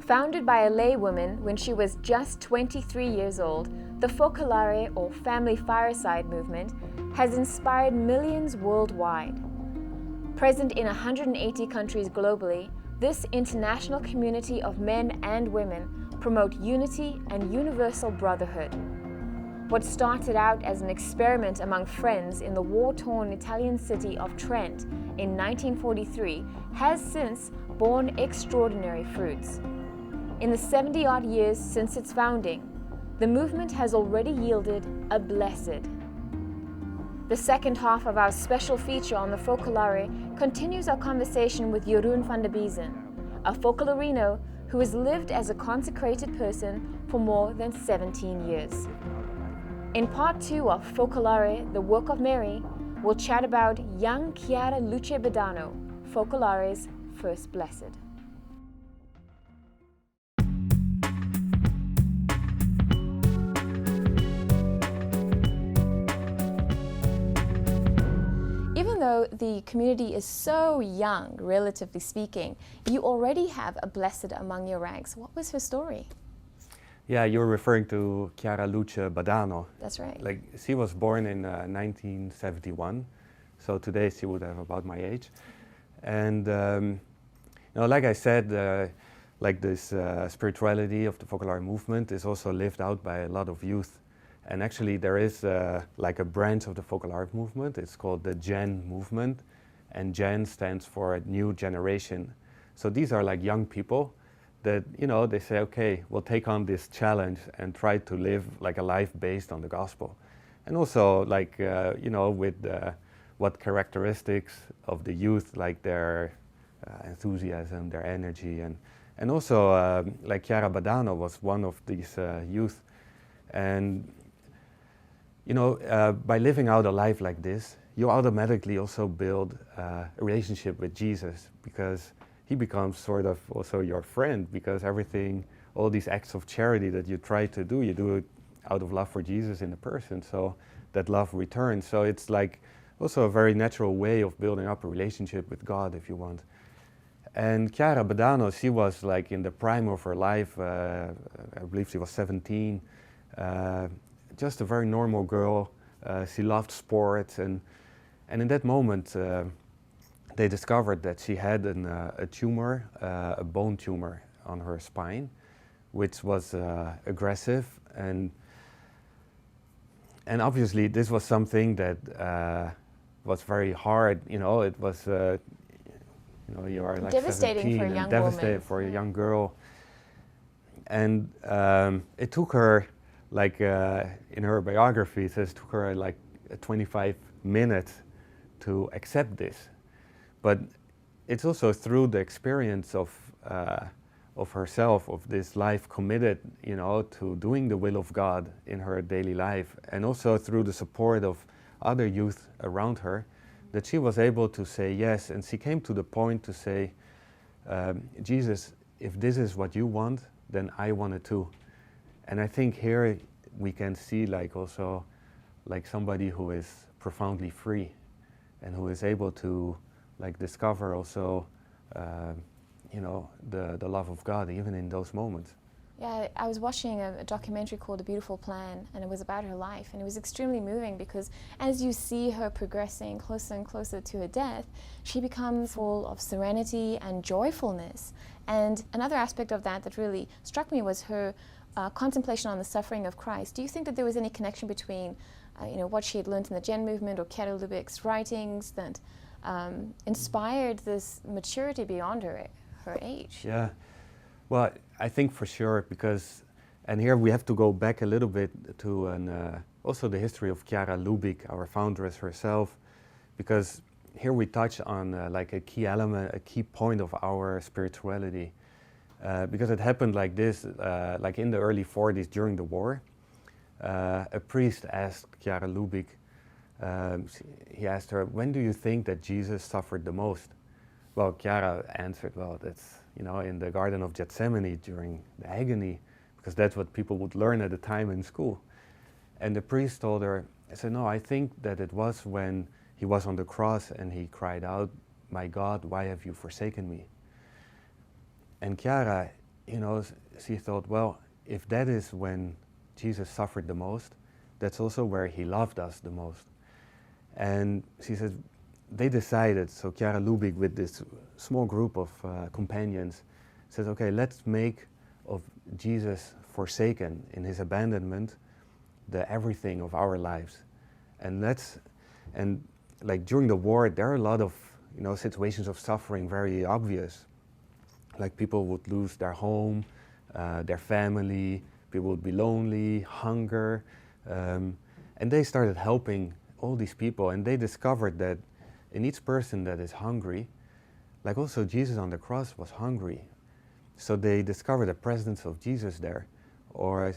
Founded by a laywoman when she was just 23 years old, the Focolare, or Family Fireside movement, has inspired millions worldwide. Present in 180 countries globally, this international community of men and women promote unity and universal brotherhood. What started out as an experiment among friends in the war-torn Italian city of Trent in 1943 has since borne extraordinary fruits. In the 70-odd years since its founding, the movement has already yielded a blessed. The second half of our special feature on the Focolare continues our conversation with Jeroen van der Biezen, a Focolarino who has lived as a consecrated person for more than 17 years. In part 2 of Focolare, the Work of Mary, we'll chat about young Chiara Luce Bedano, Focolare's first blessed. Even though the community is so young, relatively speaking, you already have a blessed among your ranks. What was her story? Yeah, you're referring to Chiara Luce Badano. That's right. Like, she was born in 1971, so today she would have about my age. And like I said, like this spirituality of the Focolare movement is also lived out by a lot of youth. And actually there is like a branch of the Focolare movement. It's called the Gen movement, and Gen stands for new generation. So these are like young people that, they say, okay, we'll take on this challenge and try to live like a life based on the gospel. And also like, with what characteristics of the youth, like their enthusiasm, their energy. And also like Chiara Badano was one of these youth. And, by living out a life like this, you automatically also build a relationship with Jesus, because he becomes sort of also your friend, because everything, all these acts of charity that you try to do, you do it out of love for Jesus in the person, so that love returns. So it's like also a very natural way of building up a relationship with God, if you want. And Chiara Badano, she was like in the prime of her life, I believe she was 17, just a very normal girl. She loved sports, and in that moment, they discovered that she had a tumor, a bone tumor on her spine, which was aggressive, and obviously this was something that was very hard. It was you are like devastating 17 for a and young devastating woman. for a young girl, and it took her like in her biography it says it took her like 25 minutes to accept this. But it's also through the experience of herself, of this life committed, to doing the will of God in her daily life, and also through the support of other youth around her, that she was able to say yes. And she came to the point to say, Jesus, if this is what you want, then I want it too. And I think here we can see like also like somebody who is profoundly free, and who is able to like discover also, the love of God even in those moments. Yeah, I was watching a documentary called A Beautiful Plan, and it was about her life, and it was extremely moving, because as you see her progressing closer and closer to her death, she becomes full of serenity and joyfulness. And another aspect of that really struck me was her contemplation on the suffering of Christ. Do you think that there was any connection between what she had learned in the Gen movement or Chiara Lubeck's writings that inspired this maturity beyond her age? Yeah, well, I think for sure, because, and here we have to go back a little bit to also the history of Chiara Lubeck, our foundress herself, because here we touch on like a key element, a key point of our spirituality, because it happened like this, like in the early 40s during the war. A priest asked Chiara Lubeck, he asked her, when do you think that Jesus suffered the most? Well, Chiara answered, well, that's, in the Garden of Gethsemane during the agony, because that's what people would learn at the time in school. And the priest told her, I said, no, I think that it was when he was on the cross and he cried out, my God, why have you forsaken me? And Chiara, she thought, well, if that is when Jesus suffered the most, that's also where he loved us the most. And she said, they decided, so Chiara Lubick with this small group of companions, says, okay, let's make of Jesus forsaken in his abandonment the everything of our lives. And like during the war, there are a lot of situations of suffering very obvious. Like people would lose their home, their family, people would be lonely, hunger, and they started helping all these people, and they discovered that in each person that is hungry, like also Jesus on the cross was hungry. So they discovered the presence of Jesus there. Or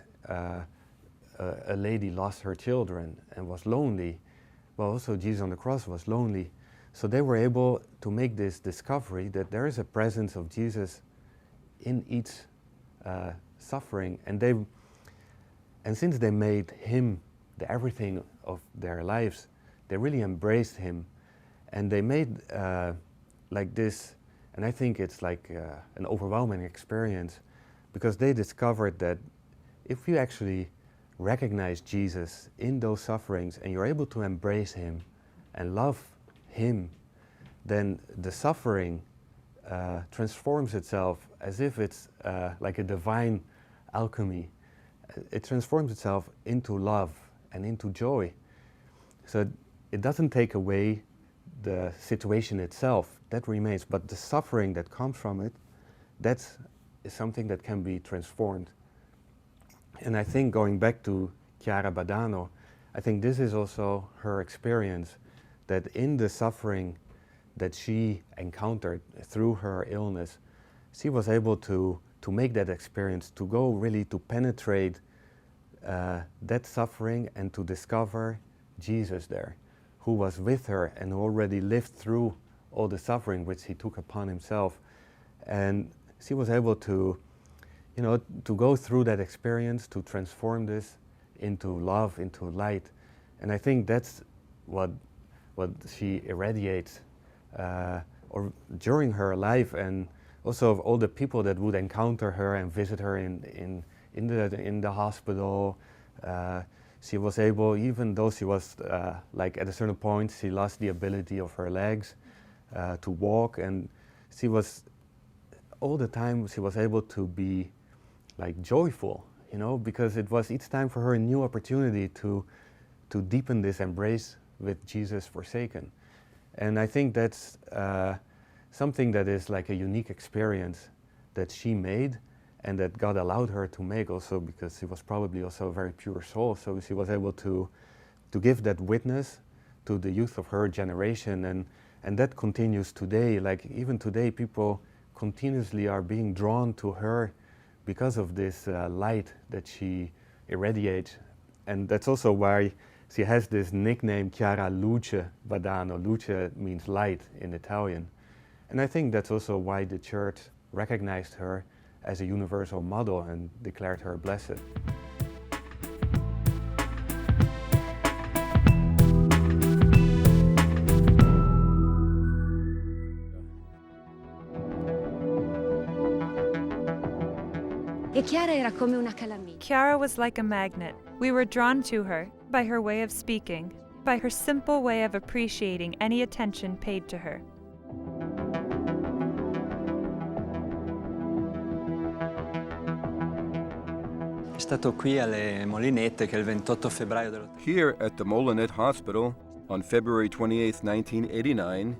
a lady lost her children and was lonely. Well, also Jesus on the cross was lonely. So they were able to make this discovery that there is a presence of Jesus in each suffering. And since they made him the everything of their lives, they really embraced him. And they made like this, and I think it's like an overwhelming experience, because they discovered that if you actually recognize Jesus in those sufferings and you're able to embrace him and love him, then the suffering transforms itself as if it's like a divine alchemy. It transforms itself into love and into joy. So it doesn't take away the situation itself, that remains, but the suffering that comes from it, is something that can be transformed. And I think going back to Chiara Badano, I think this is also her experience, that in the suffering that she encountered through her illness, she was able to make that experience, to go really to penetrate that suffering and to discover Jesus there, who was with her and who already lived through all the suffering which he took upon himself. And she was able to go through that experience, to transform this into love, into light. And I think that's what she irradiates or during her life, and also of all the people that would encounter her and visit her in the hospital. She was able, even though she was like at a certain point, she lost the ability of her legs to walk, and she was all the time she was able to be like joyful, because it was each time for her a new opportunity to deepen this embrace with Jesus forsaken. And I think that's something that is like a unique experience that she made, and that God allowed her to make also because she was probably also a very pure soul. So she was able to give that witness to the youth of her generation, and that continues today. Like even today, people continuously are being drawn to her because of this light that she irradiates. And that's also why she has this nickname, Chiara Luce Badano. Luce means light in Italian. And I think that's also why the church recognized her as a universal model and declared her blessed. Kiara was like a magnet. We were drawn to her by her way of speaking, by her simple way of appreciating any attention paid to her. Here at the Molinette Hospital, on February 28, 1989,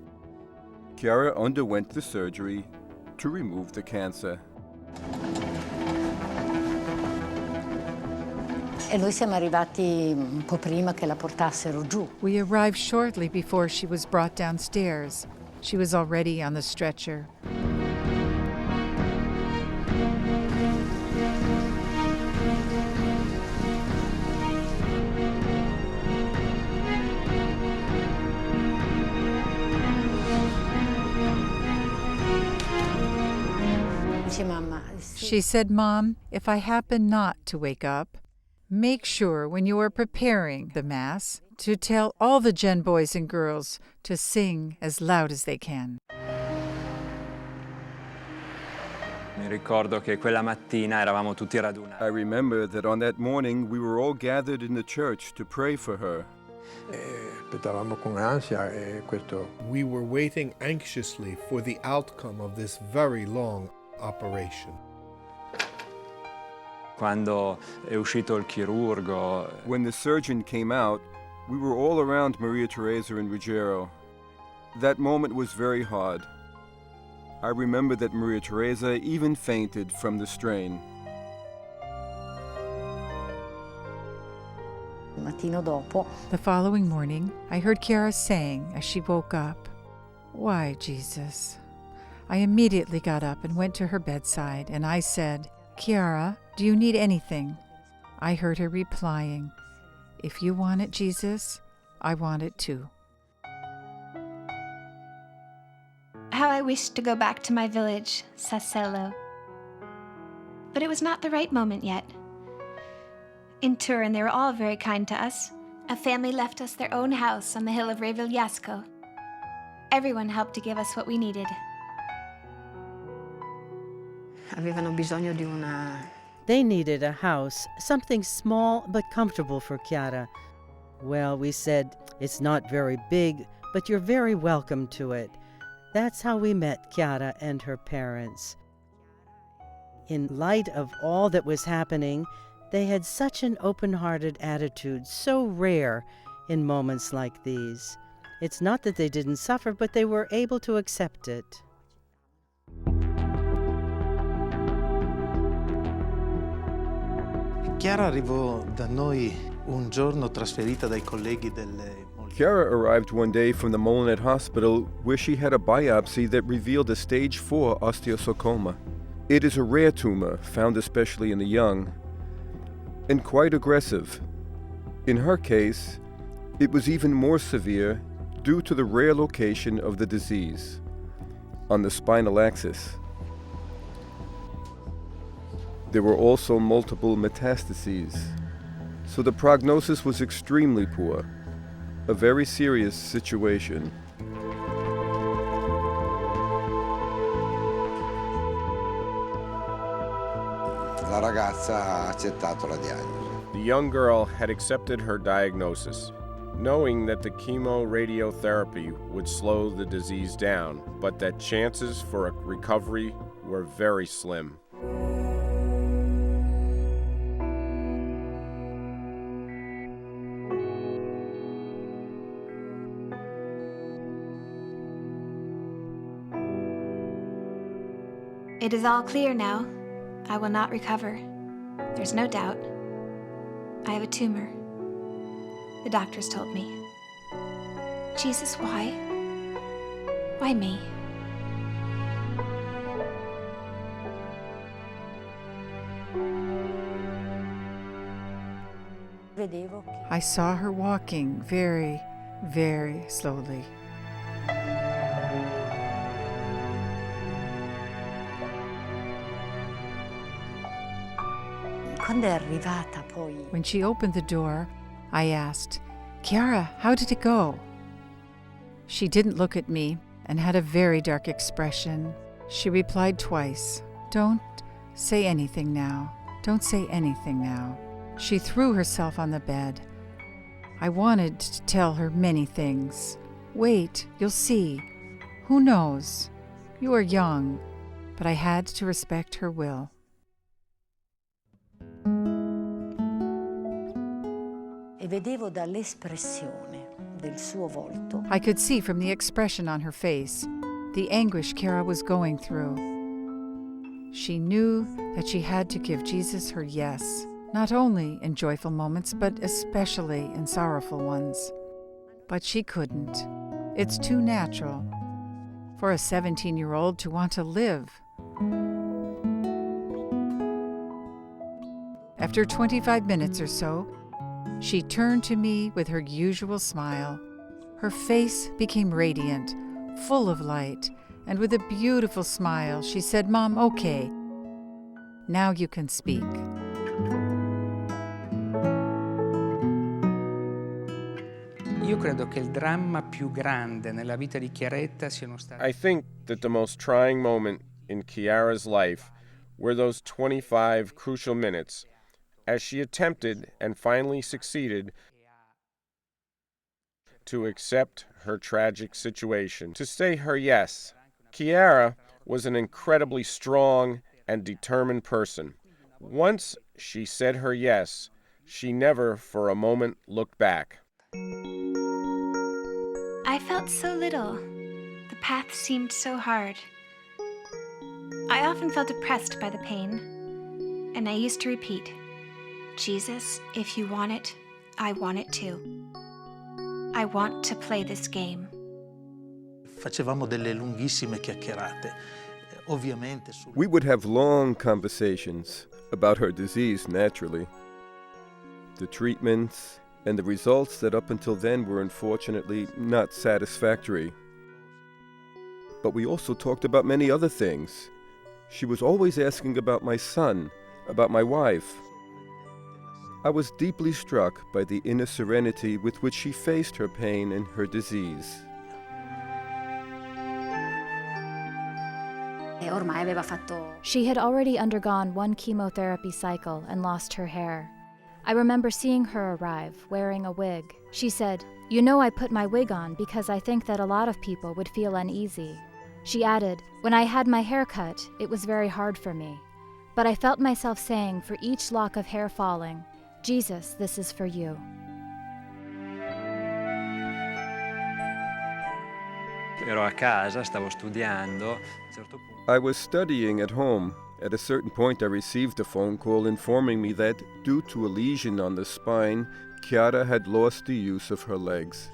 Chiara underwent the surgery to remove the cancer. We arrived shortly before she was brought downstairs. She was already on the stretcher. She said, "Mom, if I happen not to wake up, make sure when you are preparing the Mass to tell all the Gen boys and girls to sing as loud as they can." Mi ricordo che quella mattina eravamo tutti radunati. I remember that on that morning we were all gathered in the church to pray for her. Aspettavamo con ansia questo. We were waiting anxiously for the outcome of this very long operation. Quando è uscito il chirurgo, When the surgeon came out, we were all around Maria Teresa and Ruggiero. That moment was very hard. I remember that Maria Teresa even fainted from the strain. The following morning, I heard Kiara saying as she woke up, "Why, Jesus?" I immediately got up and went to her bedside, and I said, "Kiara, do you need anything?" I heard her replying, "If you want it, Jesus, I want it too." How I wished to go back to my village, Sassello. But it was not the right moment yet. In Turin, they were all very kind to us. A family left us their own house on the hill of Re Vigliasco. Everyone helped to give us what we needed. Avevano bisogno di una... They needed a house, something small but comfortable for Chiara. Well, we said, it's not very big, but you're very welcome to it. That's how we met Chiara and her parents. In light of all that was happening, they had such an open-hearted attitude, so rare in moments like these. It's not that they didn't suffer, but they were able to accept it. Chiara arrivò da noi un giorno trasferita dai colleghi delle... Kiara arrived one day from the Molinet Hospital where she had a biopsy that revealed a stage 4 osteosarcoma. It is a rare tumor found especially in the young and quite aggressive. In her case, it was even more severe due to the rare location of the disease on the spinal axis. There were also multiple metastases, so the prognosis was extremely poor. A very serious situation. La ragazza ha accettato la diagnosi. The young girl had accepted her diagnosis, knowing that the chemoradiotherapy would slow the disease down, but that chances for a recovery were very slim. It is all clear now. I will not recover. There's no doubt. I have a tumor. The doctors told me. Jesus, why? Why me? I saw her walking very, very slowly. When she opened the door, I asked, "Kiara, how did it go?" She didn't look at me and had a very dark expression. She replied twice, "Don't say anything now. Don't say anything now." She threw herself on the bed. I wanted to tell her many things. "Wait, you'll see. Who knows? You are young." But I had to respect her will. I could see from the expression on her face the anguish Chiara was going through. She knew that she had to give Jesus her yes, not only in joyful moments, but especially in sorrowful ones. But she couldn't. It's too natural for a 17-year-old to want to live. After 25 minutes or so, she turned to me with her usual smile. Her face became radiant, full of light, and with a beautiful smile, she said, "Mom, okay. Now you can speak." Io credo che il dramma più grande nella vita di Chiaretta siano stati... I think that the most trying moment in Chiara's life were those 25 crucial minutes as she attempted and finally succeeded to accept her tragic situation, to say her yes. Kiara was an incredibly strong and determined person. Once she said her yes, she never for a moment looked back. I felt so little. The path seemed so hard. I often felt oppressed by the pain, and I used to repeat, Jesus, if you want it, I want it too. I want to play this game. Facevamo delle lunghissime chiacchierate. Ovviamente We would have long conversations about her disease, naturally. The treatments and the results that up until then were unfortunately not satisfactory. But we also talked about many other things. She was always asking about my son, about my wife. I was deeply struck by the inner serenity with which she faced her pain and her disease. She had already undergone one chemotherapy cycle and lost her hair. I remember seeing her arrive, wearing a wig. She said, "You know, I put my wig on because I think that a lot of people would feel uneasy." She added, "When I had my hair cut, it was very hard for me. But I felt myself saying for each lock of hair falling, 'Jesus, this is for you.'" Ero a casa, stavo studiando. A un certo punto I was studying at home. At a certain point, I received a phone call informing me that, due to a lesion on the spine, Chiara had lost the use of her legs.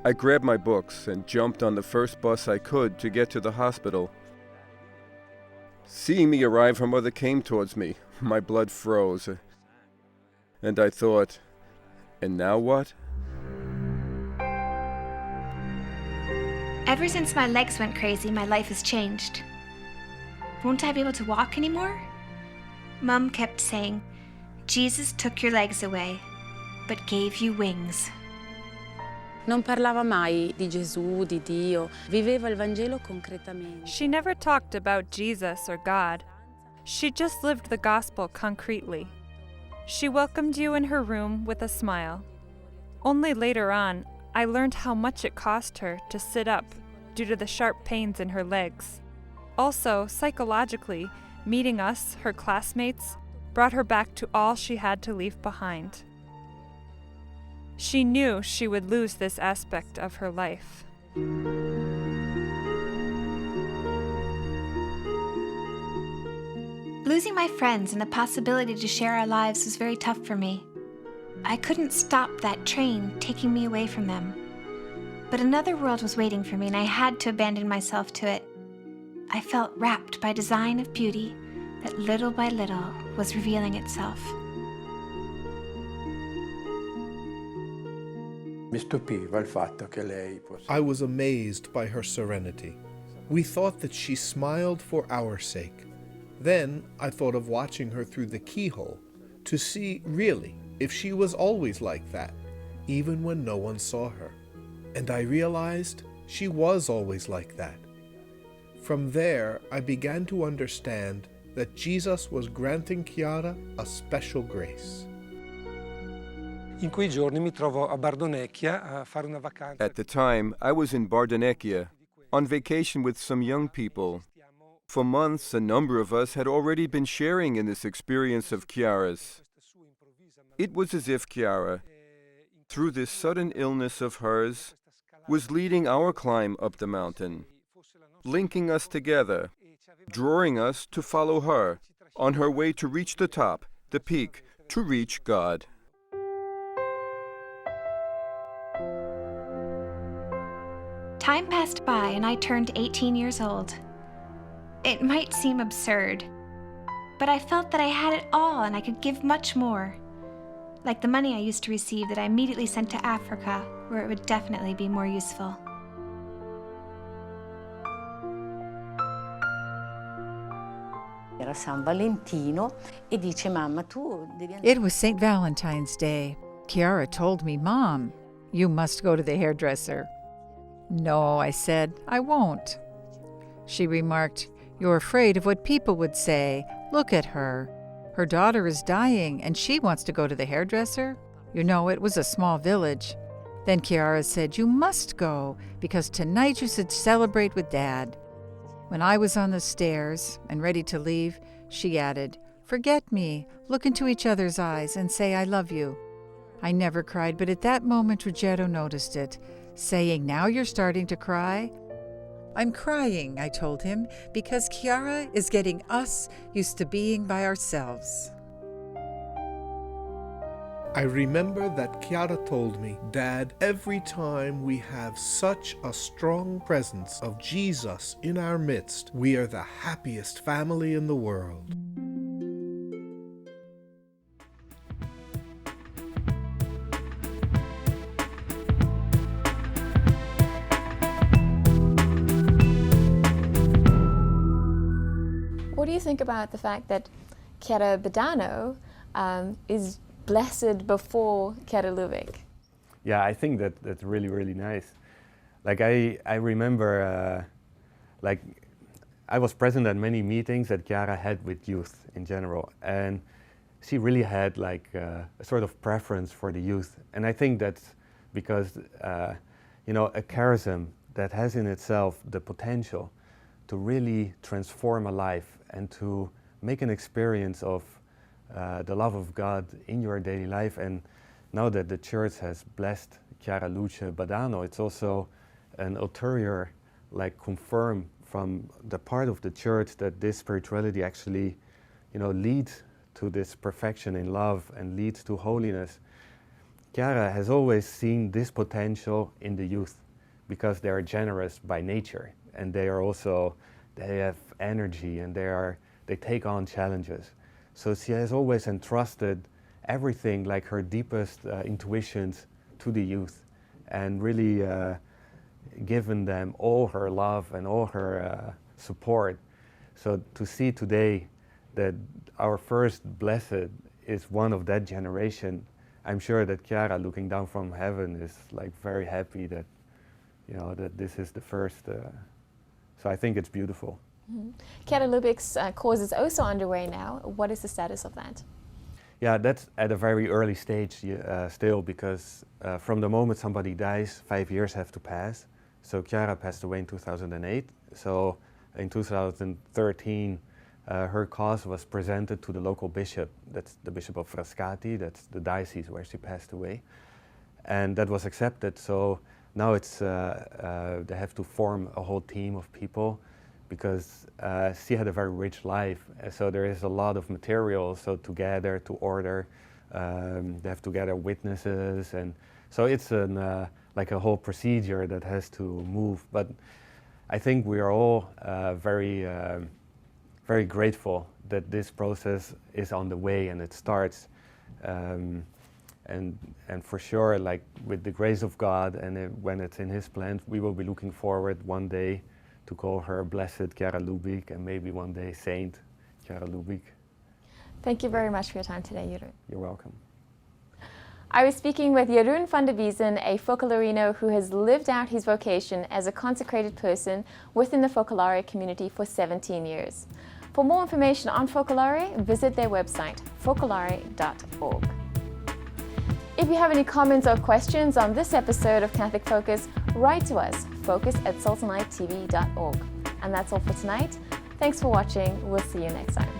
I grabbed my books and jumped on the first bus I could to get to the hospital. Seeing me arrive, her mother came towards me. My blood froze. And I thought, and now what? Ever since my legs went crazy, my life has changed. Won't I be able to walk anymore? Mom kept saying, Jesus took your legs away, but gave you wings. Non parlava mai di Gesù, di Dio. Viveva il Vangelo concretamente. She never talked about Jesus or God. She just lived the gospel concretely. She welcomed you in her room with a smile. Only later on, I learned how much it cost her to sit up due to the sharp pains in her legs. Also, psychologically, meeting us, her classmates, brought her back to all she had to leave behind. She knew she would lose this aspect of her life. Losing my friends and the possibility to share our lives was very tough for me. I couldn't stop that train taking me away from them. But another world was waiting for me, and I had to abandon myself to it. I felt wrapped by design of beauty that little by little was revealing itself. I was amazed by her serenity. We thought that she smiled for our sake. Then I thought of watching her through the keyhole to see really if she was always like that, even when no one saw her. And I realized she was always like that. From there, I began to understand that Jesus was granting Chiara a special grace. In quei giorni mi trovo a Bardonecchia a fare una vacanza. At the time, I was in Bardonecchia, on vacation with some young people. For months, a number of us had already been sharing in this experience of Chiara's. It was as if Chiara, through this sudden illness of hers, was leading our climb up the mountain, linking us together, drawing us to follow her on her way to reach the top, the peak, to reach God. Time passed by and I turned 18 years old. It might seem absurd, but I felt that I had it all and I could give much more. Like the money I used to receive that I immediately sent to Africa, where it would definitely be more useful. Era San Valentino e dice, mamma, tu devi andare. It was St. Valentine's Day. Kiara told me, "Mom, you must go to the hairdresser." "No," I said, "I won't." She remarked, You're afraid of what people would say. Look at her. Her daughter is dying and she wants to go to the hairdresser. You know, it was a small village. Then Kiara said, you must go because tonight you should celebrate with Dad. When I was on the stairs and ready to leave, she added, forget me, look into each other's eyes and say I love you. I never cried, but at that moment Ruggiero noticed it, saying, now you're starting to cry? I'm crying, I told him, because Kiara is getting us used to being by ourselves. I remember that Chiara told me, Dad, every time we have such a strong presence of Jesus in our midst, we are the happiest family in the world. What do you think about the fact that Chiara Badano is blessed before Chiara Lubick? Yeah, I think that's really, really nice. Like I remember, like I was present at many meetings that Chiara had with youth in general, and she really had like a sort of preference for the youth. And I think that's because, you know, a charism that has in itself the potential to really transform a life and to make an experience of the love of God in your daily life. And now that the church has blessed Chiara Luce Badano, it's also an ulterior, like, confirm from the part of the church that this spirituality actually, you know, leads to this perfection in love and leads to holiness. Chiara has always seen this potential in the youth because they are generous by nature, and they are also, they have energy, and they take on challenges. So she has always entrusted everything, like her deepest intuitions, to the youth, and really given them all her love and all her support. So to see today that our first blessed is one of that generation, I'm sure that Chiara, looking down from heaven, is like very happy that, you know, that this is the first. So I think it's beautiful. Mm-hmm. Chiara Lubick's cause is also underway now. What is the status of that? Yeah, that's at a very early stage still, because from the moment somebody dies, 5 years have to pass. So Chiara passed away in 2008. So in 2013, her cause was presented to the local bishop. That's the Bishop of Frascati. That's the diocese where she passed away. And that was accepted. So now it's they have to form a whole team of people, because she had a very rich life. So there is a lot of material so to gather, to order. They have to gather witnesses. And so it's like a whole procedure that has to move. But I think we are all very grateful that this process is on the way and it starts. And for sure, like with the grace of God, and when it's in His plan, we will be looking forward one day to call her Blessed Chiara Lubick, and maybe one day Saint Chiara Lubick. Thank you very much for your time today, Jeroen. You're welcome. I was speaking with Jeroen van der Wiesen, a Focolarino who has lived out his vocation as a consecrated person within the Focolare community for 17 years. For more information on Focolare, visit their website, focolare.org. If you have any comments or questions on this episode of Catholic Focus, write to us, focus@saltandlighttv.org. And that's all for tonight. Thanks for watching. We'll see you next time.